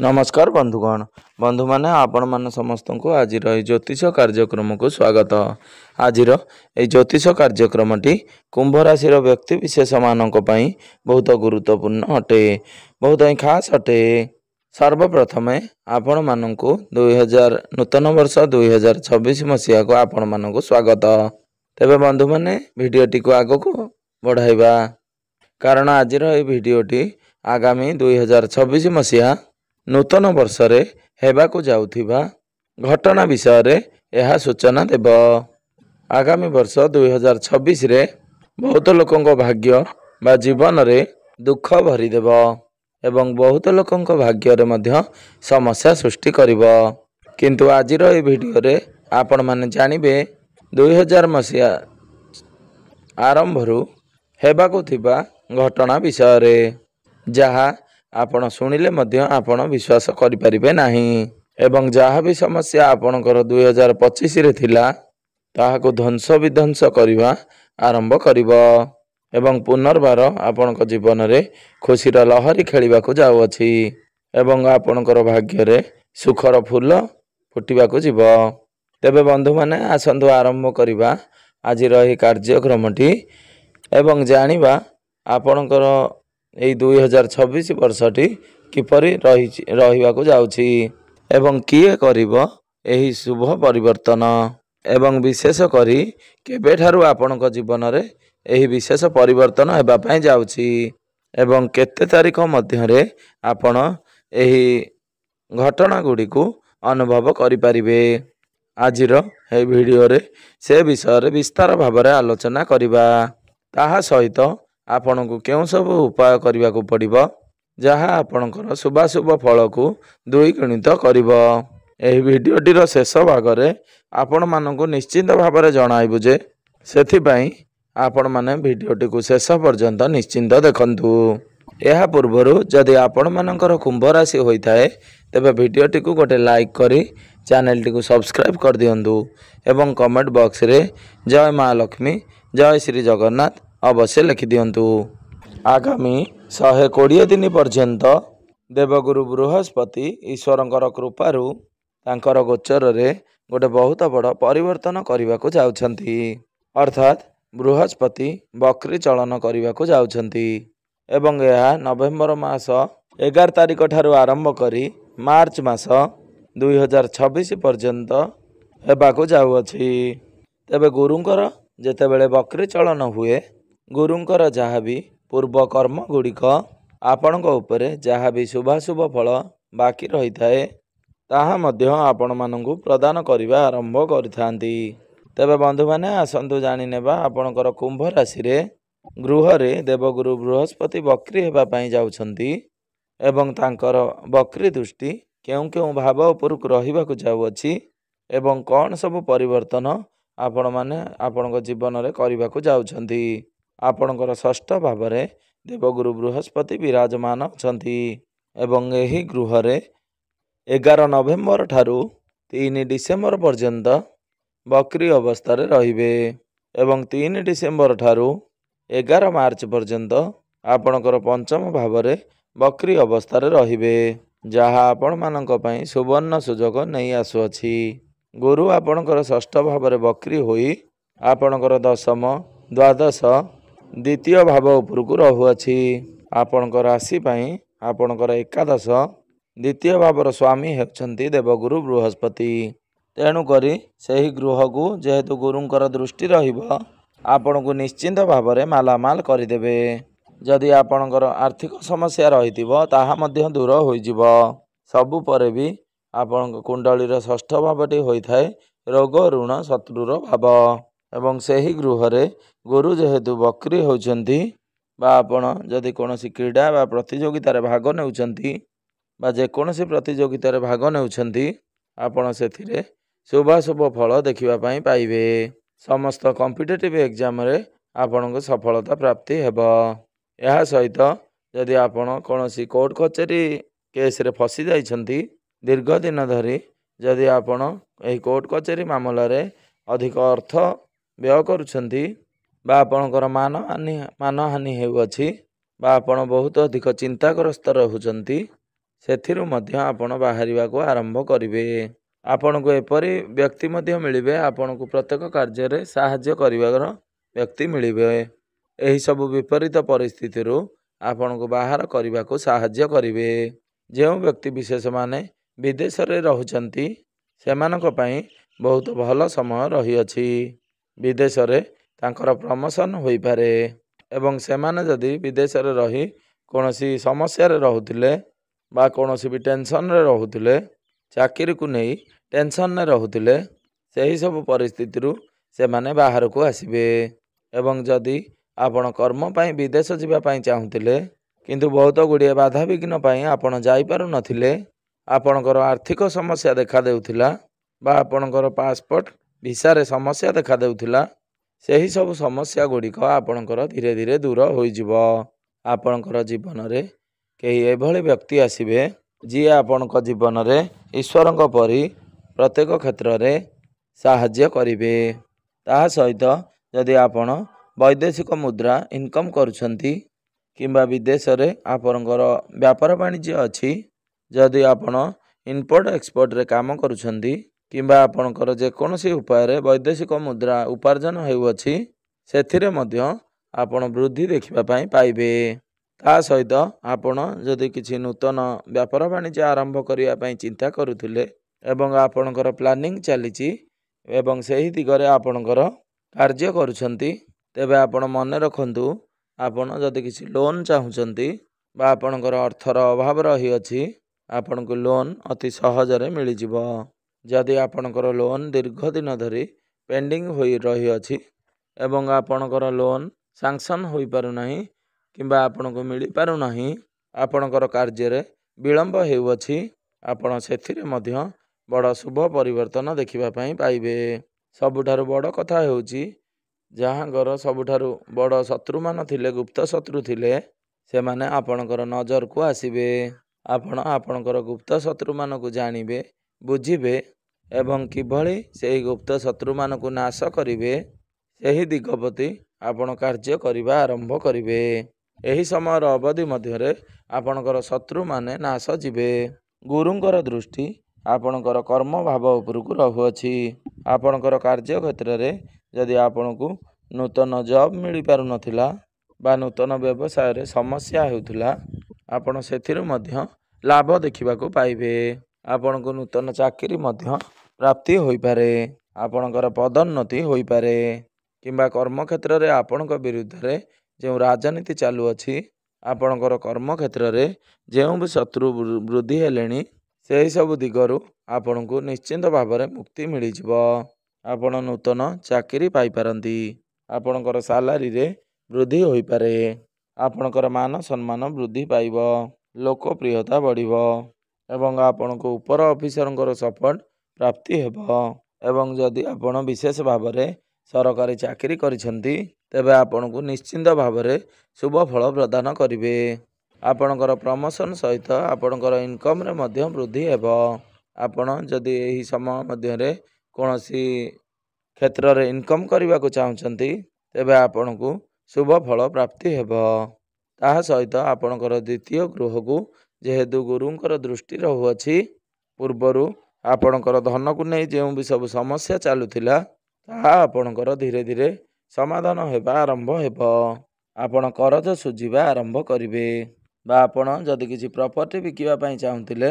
नमस्कार बंधुगण बंधु माने आपण मान समस्त को आज ज्योतिष कार्यक्रम को स्वागत। आज ज्योतिष कार्यक्रम टी कुंभ राशि व्यक्ति विशेष मानक पई बहुत गुरुत्वपूर्ण अटे, बहुत ही खास अटे। सर्वप्रथम आपण मानक 2000 नूतन वर्ष 2026 मसीहा को आपण मानक स्वागत। तेबे बंधु माने वीडियो टी को आगो को बढ़ाइबा, कारण आज भिडियोटी आगामी 2026 मसीहा नूतन वर्ष रे हेबाकु जाउथिबा घटना विषय रे यह सूचना देव। आगामी वर्ष 2026 रे बहुत लोकों भाग्य बा जीवन रे दुख भरी देव एवं बहुत लोकों भाग्य रे मध्य समस्या सृष्टि करिव। किंतु आज वीडियो रे आपण माने जानिबे 2000 मसीहा आरंभ रु हेबाकु थिबा घटना विषय रे, जहा आपण सुनिले मध्य आपण विश्वास करि परिबे नाही एवं जहा भी समस्या आपणकर 2025 रे थिला ताहाको ध्वंस विध्वंस करिवा आरंभ करिवो एवं पुनर्बार आपणक जीवन रे खुशीर लहरी खेलिबाकू जाउअछि एवं आपणकर भाग्य रे सुखर फूल फुटिबाकू जीव। तेबे बंधु माने आसंतु आरंभ करिबा आज रही कार्यक्रमटी एवं जानिबा आपणकर एई 2026 वर्षटी किपरि रहिबाकू जाउछि एवं किए करिवो एही शुभ परिवर्तन एवं विशेष करी केबे ठारू आपणक जीवन रे एही विशेष परिवर्तन हेबा पई जाउछि एवं केते तारीख मध्य रे आपण एही घटना गुडी को अनुभव करि परिबे। आजिर ए वीडियो रे से विषय रे विस्तार भाव रे आलोचना करिबा। ताहा सहित आपण को केउ सब उपाय करिबा को पड़िबो जहा आपणकर शुभाशुभ फल को द्विगुणित करिवो। एही वीडियोटी रो शेष भाग रे आपण मानकु निश्चित भाव रे जणाइबु जे सेथि पई आपण माने वीडियोटी को शेष पर्यंत निश्चिंत देखंतु। एहा पूर्वरु जदि आपण मानकर कुंभ राशि होई थाए तेबे वीडियोटी को गोटे लाइक करी चैनल टी को सब्सक्राइब कर दियंतु एवं कमेंट बॉक्स रे जय मां लक्ष्मी जय श्री जगन्नाथ अवश्य लिखि दियंतु। आगामी 120 दिन पर्यंत देवगुरु बृहस्पति ईश्वरंकर कृपारु तांकर गोचर रे गोटे बहुत बड़ परिवर्तन करने को जाउछंती, अर्थात बृहस्पति बकरी चलन करने को जाउछंती एवं यह नवेम्बर मास 11 तारिख ठारू आरंभ करी मार्च मास 2026 पर्यंत हेबाकू जाउअछि। तेबे गुरुंकर जेतेबेले बकरी चलन हुए गुरुंकर जहाँ भी पूर्व कर्म गुड़िक आपणक उपरे जहाँ भी शुभाशुभ फल बाकी रही थाए ताहा मध्य आपण मानकु प्रदान करिबा आरंभ करिथांती। तेबे बंधु माने आसंतु जानि नेबा आपणकर कुंभ राशि रे गृह रे देवगुरु बृहस्पति बकरी हेबा पई जाउछंती एवं तांकर बकरी दृष्टि केउ केउ भाव उपरकु रहिबाकू जाउअछि एवं कौन सब परिवर्तन आपण माने आपणक जीवन रे करिबाकू जाउछंती। आपणकर षष्ठ भाव रे देवगुरु बृहस्पति विराजमान अछंती एवं एही गृह रे 11 नवेम्बर ठारू 3 डिसेम्बर पर्यंत बकरी अवस्था रे रहिबे एवं 3 डिसेम्बर ठारू 11 मार्च पर्यंत आपणकर पंचम भाव रे बकरी अवस्था रे रहिबे, जहा आपण मानक पई सुवर्ण सुजोग नै आसुअछि। गुरु आपणकर षष्ठ भाव रे बकरी होई आपणकर दशम द्वादश द्वितीय भाव उपरकू रहुअछि। आपणकर राशि पई आपणकर एकादश द्वितीय भावर स्वामी हेउछंती देवगुरु बृहस्पति, तेणु करी सही गृह को जेहेतु गुरुंकर दृष्टि रहिबो आपण को निश्चिंत भाव रे मालामाल करिदेबे। जदि आपणकर आर्थिक समस्या रहिथिबो ताहा मध्य दूर होई जिवो। सबु परे भी आपण कुंडलीर षष्ठ भावटी होई थाए रोग ऋण शत्रुर भाव एवं सही गृह रे गुरु जेहेतु बकरी होउछंती बा आपण जदि कोनोसी क्रीडा बा प्रतियोगिता रे भाग नेउछंती बा जे कोनोसी प्रतियोगिता रे भाग नेउछंती आपण सेथिरे शुभाशुभ फल देखिबा पई पाइबे। समस्त कॉम्पिटिटिव एग्जाम रे आपण को सफलता प्राप्ति हेबो। एहा सहित जदि आपण कोनोसी कोर्ट कचेरी केस रे फसी जाइछंती दीर्घ दिन धरी जदि आपण एही कोर्ट कचेरी मामला रे अधिक अर्थ व्यय करुछंती बा आपणकर मानहानि हेउअछि बा आपण बहुत अधिक चिंताग्रस्त रहुछंती ସେଥିରୁ ମଧ୍ୟ ଆପଣ ବାହାରିବାକୁ ଆରମ୍ଭ କରିବେ। ଆପଣଙ୍କୁ ଏପରି ବ୍ୟକ୍ତି ମଧ୍ୟ ମିଳିବେ, ଆପଣଙ୍କୁ ପ୍ରତ୍ୟେକ କାର୍ଯ୍ୟରେ ସାହାଯ୍ୟ କରିବାର ବ୍ୟକ୍ତି ମିଳିବେ। ଏହିସବୁ ବିପରୀତ ପରିସ୍ଥିତିରୁ ଆପଣଙ୍କୁ ବାହାର କରିବାକୁ ସାହାଯ୍ୟ କରିବେ। ଯେଉଁ ବ୍ୟକ୍ତି ବିଶେଷମାନେ ବିଦେଶରେ ରହୁଛନ୍ତି ସେମାନଙ୍କ ପାଇଁ ବହୁତ ଭଲ ସମୟ ରହିଅଛି। ବିଦେଶରେ ତାଙ୍କର ପ୍ରମୋସନ୍ ହୋଇପାରେ ଏବଂ ସେମାନେ ଯଦି ବିଦେଶରେ ରହି କୌଣସି ସମସ୍ୟାରେ ରହୁଥିଲେ ବା କୌଣସି ବି ଟେନସନରେ ରହୁଥିଲେ, ଚାକିରିକୁ ନେଇ ଟେନସନରେ ରହୁଥିଲେ, ସେହିସବୁ ପରିସ୍ଥିତିରୁ ସେମାନେ ବାହାରକୁ ଆସିବେ। ଏବଂ ଯଦି ଆପଣ କର୍ମ ପାଇଁ ବିଦେଶ ଯିବା ପାଇଁ ଚାହୁଁଥିଲେ କିନ୍ତୁ ବହୁତ ଗୁଡ଼ିଏ ବାଧାବିଘ୍ନ ପାଇଁ ଆପଣ ଯାଇପାରୁନଥିଲେ, ଆପଣଙ୍କର ଆର୍ଥିକ ସମସ୍ୟା ଦେଖାଦେଉଥିଲା ବା ଆପଣଙ୍କର ପାସପୋର୍ଟ ଭିସାରେ ସମସ୍ୟା ଦେଖାଦେଉଥିଲା, ସେହି ସବୁ ସମସ୍ୟା ଗୁଡ଼ିକ ଆପଣଙ୍କର ଧୀରେ ଧୀରେ ଦୂର ହୋଇଯିବ। ଆପଣଙ୍କର ଜୀବନରେ କେହି ଏଭଳି ବ୍ୟକ୍ତି ଆସିବେ ଯିଏ ଆପଣଙ୍କ ଜୀବନରେ ଈଶ୍ୱରଙ୍କ ପରି ପ୍ରତ୍ୟେକ କ୍ଷେତ୍ରରେ ସାହାଯ୍ୟ କରିବେ। ତାହା ସହିତ ଯଦି ଆପଣ ବୈଦେଶିକ ମୁଦ୍ରା ଇନକମ୍ କରୁଛନ୍ତି କିମ୍ବା ବିଦେଶରେ ଆପଣଙ୍କର ବ୍ୟାପାର ବାଣିଜ୍ୟ ଅଛି, ଯଦି ଆପଣ ଇମ୍ପୋର୍ଟ ଏକ୍ସପୋର୍ଟରେ କାମ କରୁଛନ୍ତି କିମ୍ବା ଆପଣଙ୍କର ଯେକୌଣସି ଉପାୟରେ ବୈଦେଶିକ ମୁଦ୍ରା ଉପାର୍ଜନ ହେଉଅଛି, ସେଥିରେ ମଧ୍ୟ ଆପଣ ବୃଦ୍ଧି ଦେଖିବା ପାଇଁ ପାଇବେ। ତା ସହିତ ଆପଣ ଯଦି କିଛି ନୂତନ ବ୍ୟାପାର ବାଣିଜ୍ୟ ଆରମ୍ଭ କରିବା ପାଇଁ ଚିନ୍ତା କରୁଥିଲେ ଏବଂ ଆପଣଙ୍କର ପ୍ଲାନିଂ ଚାଲିଛି ଏବଂ ସେହି ଦିଗରେ ଆପଣଙ୍କର କାର୍ଯ୍ୟ କରୁଛନ୍ତି, ତେବେ ଆପଣ ମନେ ରଖନ୍ତୁ, ଆପଣ ଯଦି କିଛି ଲୋନ୍ ଚାହୁଁଛନ୍ତି ବା ଆପଣଙ୍କର ଅର୍ଥର ଅଭାବ ରହିଅଛି, ଆପଣଙ୍କୁ ଲୋନ୍ ଅତି ସହଜରେ ମିଳିଯିବ। ଯଦି ଆପଣଙ୍କର ଲୋନ୍ ଦୀର୍ଘ ଦିନ ଧରି ପେଣ୍ଡିଂ ହୋଇ ରହିଅଛି ଏବଂ ଆପଣଙ୍କର ଲୋନ୍ ସାଙ୍କସନ୍ ହୋଇପାରୁନାହିଁ କିମ୍ବା ଆପଣଙ୍କୁ ମିଳିପାରୁନାହିଁ, ଆପଣଙ୍କର କାର୍ଯ୍ୟରେ ବିଳମ୍ବ ହେଉଅଛି, ଆପଣ ସେଥିରେ ମଧ୍ୟ ବଡ଼ ଶୁଭ ପରିବର୍ତ୍ତନ ଦେଖିବା ପାଇଁ ପାଇବେ। ସବୁଠାରୁ ବଡ଼ କଥା ହେଉଛି, ଯାହାଙ୍କର ସବୁଠାରୁ ବଡ଼ ଶତ୍ରୁମାନ ଥିଲେ, ଗୁପ୍ତ ଶତ୍ରୁ ଥିଲେ, ସେମାନେ ଆପଣଙ୍କର ନଜରକୁ ଆସିବେ। ଆପଣ ଆପଣଙ୍କର ଗୁପ୍ତ ଶତ୍ରୁମାନଙ୍କୁ ଜାଣିବେ, ବୁଝିବେ ଏବଂ କିଭଳି ସେହି ଗୁପ୍ତ ଶତ୍ରୁମାନଙ୍କୁ ନାଶ କରିବେ, ସେହି ଦିଗ ପ୍ରତି ଆପଣ କାର୍ଯ୍ୟ କରିବା ଆରମ୍ଭ କରିବେ। ଏହି ସମୟର ଅବଧି ମଧ୍ୟରେ ଆପଣଙ୍କର ଶତ୍ରୁମାନେ ନାଶ ଯିବେ। ଗୁରୁଙ୍କର ଦୃଷ୍ଟି ଆପଣଙ୍କର କର୍ମ ଭାବ ଉପରକୁ ରହୁଅଛି। ଆପଣଙ୍କର କାର୍ଯ୍ୟ କ୍ଷେତ୍ରରେ ଯଦି ଆପଣଙ୍କୁ ନୂତନ ଜବ୍ ମିଳିପାରୁନଥିଲା ବା ନୂତନ ବ୍ୟବସାୟରେ ସମସ୍ୟା ହେଉଥିଲା, ଆପଣ ସେଥିରୁ ମଧ୍ୟ ଲାଭ ଦେଖିବାକୁ ପାଇବେ। ଆପଣଙ୍କୁ ନୂତନ ଚାକିରି ମଧ୍ୟ ପ୍ରାପ୍ତି ହୋଇପାରେ, ଆପଣଙ୍କର ପଦୋନ୍ନତି ହୋଇପାରେ କିମ୍ବା କର୍ମକ୍ଷେତ୍ରରେ ଆପଣଙ୍କ ବିରୁଦ୍ଧରେ ଯେଉଁ ରାଜନୀତି ଚାଲୁଅଛି, ଆପଣଙ୍କର କର୍ମକ୍ଷେତ୍ରରେ ଯେଉଁ ବି ଶତ୍ରୁ ବୃଦ୍ଧି ହେଲେଣି, ସେହି ସବୁ ଦିଗରୁ ଆପଣଙ୍କୁ ନିଶ୍ଚିନ୍ତ ଭାବରେ ମୁକ୍ତି ମିଳିଯିବ। ଆପଣ ନୂତନ ଚାକିରି ପାଇପାରନ୍ତି, ଆପଣଙ୍କର ସାଲାରୀରେ ବୃଦ୍ଧି ହୋଇପାରେ, ଆପଣଙ୍କର ମାନ ସମ୍ମାନ ବୃଦ୍ଧି ପାଇବ, ଲୋକପ୍ରିୟତା ବଢ଼ିବ ଏବଂ ଆପଣଙ୍କୁ ଉପର ଅଫିସରଙ୍କର ସପୋର୍ଟ ପ୍ରାପ୍ତି ହେବ। ଏବଂ ଯଦି ଆପଣ ବିଶେଷ ଭାବରେ ସରକାରୀ ଚାକିରି କରିଛନ୍ତି, ତେବେ ଆପଣଙ୍କୁ ନିଶ୍ଚିନ୍ତ ଭାବରେ ଶୁଭ ଫଳ ପ୍ରଦାନ କରିବେ। ଆପଣଙ୍କର ପ୍ରମୋସନ୍ ସହିତ ଆପଣଙ୍କର ଇନକମ୍ରେ ମଧ୍ୟ ବୃଦ୍ଧି ହେବ। ଆପଣ ଯଦି ଏହି ସମୟ ମଧ୍ୟରେ କୌଣସି କ୍ଷେତ୍ରରେ ଇନକମ୍ କରିବାକୁ ଚାହୁଁଛନ୍ତି, ତେବେ ଆପଣଙ୍କୁ ଶୁଭ ଫଳ ପ୍ରାପ୍ତି ହେବ। ତାହା ସହିତ ଆପଣଙ୍କର ଦ୍ୱିତୀୟ ଗୃହକୁ ଯେହେତୁ ଗୁରୁଙ୍କର ଦୃଷ୍ଟି ରହୁଅଛି, ପୂର୍ବରୁ ଆପଣଙ୍କର ଧନକୁ ନେଇ ଯେଉଁ ବି ସବୁ ସମସ୍ୟା ଚାଲୁଥିଲା, ତାହା ଆପଣଙ୍କର ଧୀରେ ଧୀରେ ସମାଧାନ ହେବା ଆରମ୍ଭ ହେବ। ଆପଣ କରଜ ଶୁଝିବା ଆରମ୍ଭ କରିବେ ବା ଆପଣ ଯଦି କିଛି ପ୍ରପର୍ଟି ବିକିବା ପାଇଁ ଚାହୁଁଥିଲେ,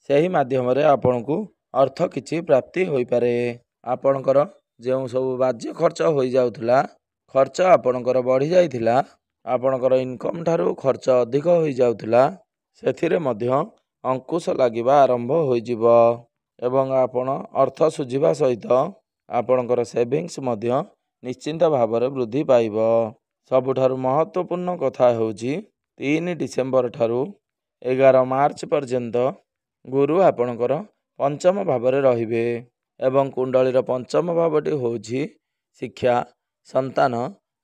ସେହି ମାଧ୍ୟମରେ ଆପଣଙ୍କୁ ଅର୍ଥ କିଛି ପ୍ରାପ୍ତି ହୋଇପାରେ। ଆପଣଙ୍କର ଯେଉଁ ସବୁ ବାଜ୍ୟ ଖର୍ଚ୍ଚ ହୋଇଯାଉଥିଲା, ଖର୍ଚ୍ଚ ଆପଣଙ୍କର ବଢ଼ିଯାଇଥିଲା, ଆପଣଙ୍କର ଇନକମ୍ ଠାରୁ ଖର୍ଚ୍ଚ ଅଧିକ ହୋଇଯାଉଥିଲା, ସେଥିରେ ମଧ୍ୟ ଅଙ୍କୁଶ ଲାଗିବା ଆରମ୍ଭ ହୋଇଯିବ ଏବଂ ଆପଣ ଅର୍ଥ ଶୁଝିବା ସହିତ ଆପଣଙ୍କର ସେଭିଙ୍ଗସ୍ ମଧ୍ୟ ନିଶ୍ଚିନ୍ତ ଭାବରେ ବୃଦ୍ଧି ପାଇବ। ସବୁଠାରୁ ମହତ୍ତ୍ୱପୂର୍ଣ୍ଣ କଥା ହେଉଛି, 3 ଡିସେମ୍ବର ଠାରୁ 11 ମାର୍ଚ୍ଚ ପର୍ଯ୍ୟନ୍ତ ଗୁରୁ ଆପଣଙ୍କର ପଞ୍ଚମ ଭାବରେ ରହିବେ ଏବଂ କୁଣ୍ଡଳୀର ପଞ୍ଚମ ଭାବଟି ହେଉଛି ଶିକ୍ଷା, ସନ୍ତାନ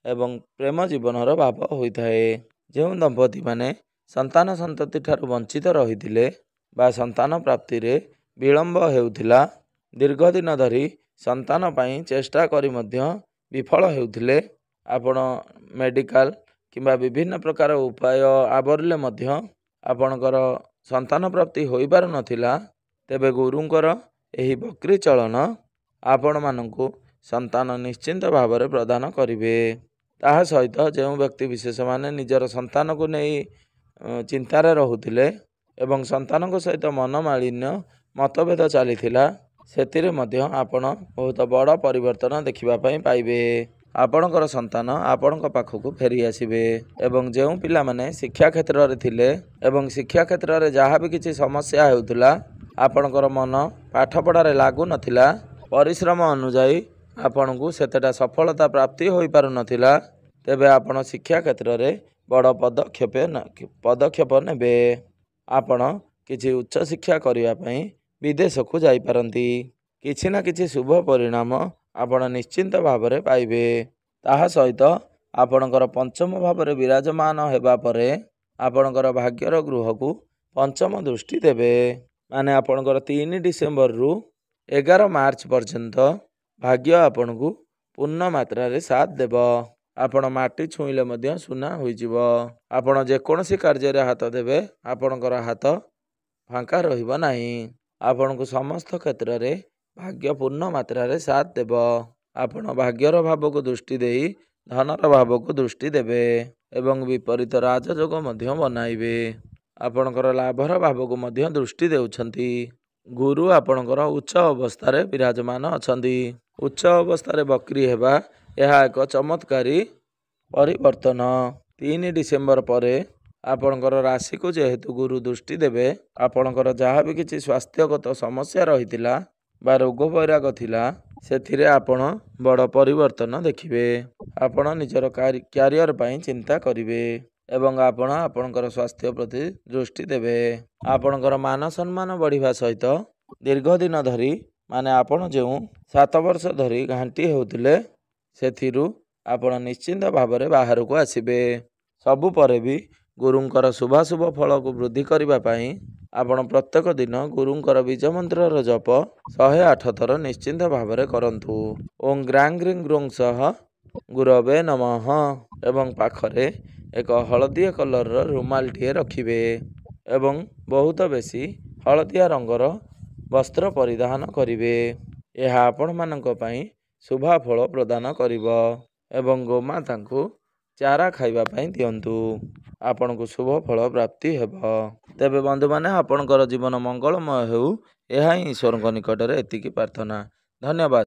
ଏବଂ ପ୍ରେମ ଜୀବନର ଭାବ ହୋଇଥାଏ। ଯେଉଁ ଦମ୍ପତିମାନେ ସନ୍ତାନ ସନ୍ତତି ଠାରୁ ବଞ୍ଚିତ ରହିଥିଲେ ବା ସନ୍ତାନ ପ୍ରାପ୍ତିରେ ବିଳମ୍ବ ହେଉଥିଲା, ଦୀର୍ଘ ଦିନ ଧରି ସନ୍ତାନ ପାଇଁ ଚେଷ୍ଟା କରି ମଧ୍ୟ ବିଫଳ ହେଉଥିଲେ, ଆପଣ ମେଡ଼ିକାଲ କିମ୍ବା ବିଭିନ୍ନ ପ୍ରକାର ଉପାୟ ଆବରିଲେ ମଧ୍ୟ ଆପଣଙ୍କର ସନ୍ତାନ ପ୍ରାପ୍ତି ହୋଇପାରୁନଥିଲା ତେବେ ଗୁରୁଙ୍କର ଏହି ବକ୍ରି ଚଳନ ଆପଣମାନଙ୍କୁ ସନ୍ତାନ ନିଶ୍ଚିନ୍ତ ଭାବରେ ପ୍ରଦାନ କରିବେ। ତାହା ସହିତ ଯେଉଁ ବ୍ୟକ୍ତି ବିଶେଷମାନେ ନିଜର ସନ୍ତାନକୁ ନେଇ ଚିନ୍ତାରେ ରହୁଥିଲେ ଏବଂ ସନ୍ତାନଙ୍କ ସହିତ ମନମାଳିନ୍ୟ ମତଭେଦ ଚାଲିଥିଲା, ସେଥିରେ ମଧ୍ୟ ଆପଣ ବହୁତ ବଡ଼ ପରିବର୍ତ୍ତନ ଦେଖିବା ପାଇଁ ପାଇବେ। ଆପଣଙ୍କର ସନ୍ତାନ ଆପଣଙ୍କ ପାଖକୁ ଫେରି ଆସିବେ ଏବଂ ଯେଉଁ ପିଲାମାନେ ଶିକ୍ଷା କ୍ଷେତ୍ରରେ ଥିଲେ ଏବଂ ଶିକ୍ଷା କ୍ଷେତ୍ରରେ ଯାହା ବି କିଛି ସମସ୍ୟା ହେଉଥିଲା, ଆପଣଙ୍କର ମନ ପାଠପଢ଼ାରେ ଲାଗୁନଥିଲା, ପରିଶ୍ରମ ଅନୁଯାୟୀ ଆପଣଙ୍କୁ ସେତେଟା ସଫଳତା ପ୍ରାପ୍ତି ହୋଇପାରୁନଥିଲା, ତେବେ ଆପଣ ଶିକ୍ଷା କ୍ଷେତ୍ରରେ ବଡ଼ ପଦକ୍ଷେପ ନେବେ। ଆପଣ କିଛି ଉଚ୍ଚଶିକ୍ଷା କରିବା ପାଇଁ ବିଦେଶକୁ ଯାଇପାରନ୍ତି। କିଛି ନା କିଛି ଶୁଭ ପରିଣାମ ଆପଣ ନିଶ୍ଚିନ୍ତ ଭାବରେ ପାଇବେ। ତାହା ସହିତ ଆପଣଙ୍କର ପଞ୍ଚମ ଭାବରେ ବିରାଜମାନ ହେବା ପରେ ଆପଣଙ୍କର ଭାଗ୍ୟର ଗୃହକୁ ପଞ୍ଚମ ଦୃଷ୍ଟି ଦେବେ। ମାନେ ଆପଣଙ୍କର 3 ଡିସେମ୍ବରରୁ 11 ମାର୍ଚ୍ଚ ପର୍ଯ୍ୟନ୍ତ ଭାଗ୍ୟ ଆପଣଙ୍କୁ ପୂର୍ଣ୍ଣ ମାତ୍ରାରେ ସାଥ ଦେବ। ଆପଣ ମାଟି ଛୁଇଁଲେ ମଧ୍ୟ ସୁନା ହୋଇଯିବ। ଆପଣ ଯେକୌଣସି କାର୍ଯ୍ୟରେ ହାତ ଦେବେ ଆପଣଙ୍କର ହାତ ଫାଙ୍କା ରହିବ ନାହିଁ। ଆପଣଙ୍କୁ ସମସ୍ତ କ୍ଷେତ୍ରରେ ଭାଗ୍ୟ ପୂର୍ଣ୍ଣ ମାତ୍ରାରେ ସାଥ ଦେବ। ଆପଣ ଭାଗ୍ୟର ଭାବକୁ ଦୃଷ୍ଟି ଦେଇ ଧନର ଭାବକୁ ଦୃଷ୍ଟି ଦେବେ ଏବଂ ବିପରୀତ ରାଜଯୋଗ ମଧ୍ୟ ବନାଇବେ। ଆପଣଙ୍କର ଲାଭର ଭାବକୁ ମଧ୍ୟ ଦୃଷ୍ଟି ଦେଉଛନ୍ତି। ଗୁରୁ ଆପଣଙ୍କର ଉଚ୍ଚ ଅବସ୍ଥାରେ ବିରାଜମାନ ଅଛନ୍ତି। ଉଚ୍ଚ ଅବସ୍ଥାରେ ବକ୍ରି ହେବା ଏହା ଏକ ଚମତ୍କାରୀ ପରିବର୍ତ୍ତନ। 3 ଡିସେମ୍ବର ପରେ ଆପଣଙ୍କର ରାଶିକୁ ଯେହେତୁ ଗୁରୁ ଦୃଷ୍ଟି ଦେବେ, ଆପଣଙ୍କର ଯାହା ବି କିଛି ସ୍ୱାସ୍ଥ୍ୟଗତ ସମସ୍ୟା ରହିଥିଲା ବା ରୋଗ ବୈରାଗ ଥିଲା, ସେଥିରେ ଆପଣ ବଡ଼ ପରିବର୍ତ୍ତନ ଦେଖିବେ। ଆପଣ ନିଜର କ୍ୟାରିୟର ପାଇଁ ଚିନ୍ତା କରିବେ ଏବଂ ଆପଣ ଆପଣଙ୍କର ସ୍ୱାସ୍ଥ୍ୟ ପ୍ରତି ଦୃଷ୍ଟି ଦେବେ। ଆପଣଙ୍କର ମାନ ସମ୍ମାନ ବଢ଼ିବା ସହିତ ଦୀର୍ଘ ଦିନ ଧରି ମାନେ ଆପଣ ଯେଉଁ 7 ବର୍ଷ ଧରି ଘାଣ୍ଟି ହେଉଥିଲେ, ସେଥିରୁ ଆପଣ ନିଶ୍ଚିନ୍ତ ଭାବରେ ବାହାରକୁ ଆସିବେ। ସବୁ ପରେ ବି ଗୁରୁଙ୍କର ଶୁଭାଶୁଭ ଫଳକୁ ବୃଦ୍ଧି କରିବା ପାଇଁ ଆପଣ ପ୍ରତ୍ୟେକ ଦିନ ଗୁରୁଙ୍କର ବୀଜ ମନ୍ତ୍ରର ଜପ 108 ଥର ନିଶ୍ଚିନ୍ତ ଭାବରେ କରନ୍ତୁ। ଓಂ ଗ୍ରାଂ ଗ୍ରିଂ ଗ୍ରୁଂ ସହ ଗୁରବେ ନମଃ ଏବଂ ପାଖରେ ଏକ ହଳଦିଆ କଲରର ରୁମାଲଟିଏ ରଖିବେ ଏବଂ ବହୁତ ବେଶୀ ହଳଦିଆ ରଙ୍ଗର ବସ୍ତ୍ର ପରିଧାନ କରିବେ। ଏହା ଆପଣମାନଙ୍କ ପାଇଁ ଶୁଭ ଫଳ ପ୍ରଦାନ କରିବ ଏବଂ ଗୋମାତାଙ୍କୁ ଚାରା ଖାଇବା ପାଇଁ ଦିଅନ୍ତୁ। ଆପଣଙ୍କୁ ଶୁଭ ଫଳ ପ୍ରାପ୍ତି ହେବ। ତେବେ ବନ୍ଧୁମାନେ, ଆପଣଙ୍କର ଜୀବନ ମଙ୍ଗଳମୟ ହେଉ, ଏହା ହିଁ ଈଶ୍ୱରଙ୍କ ନିକଟରେ ଏତିକି ପ୍ରାର୍ଥନା। ଧନ୍ୟବାଦ।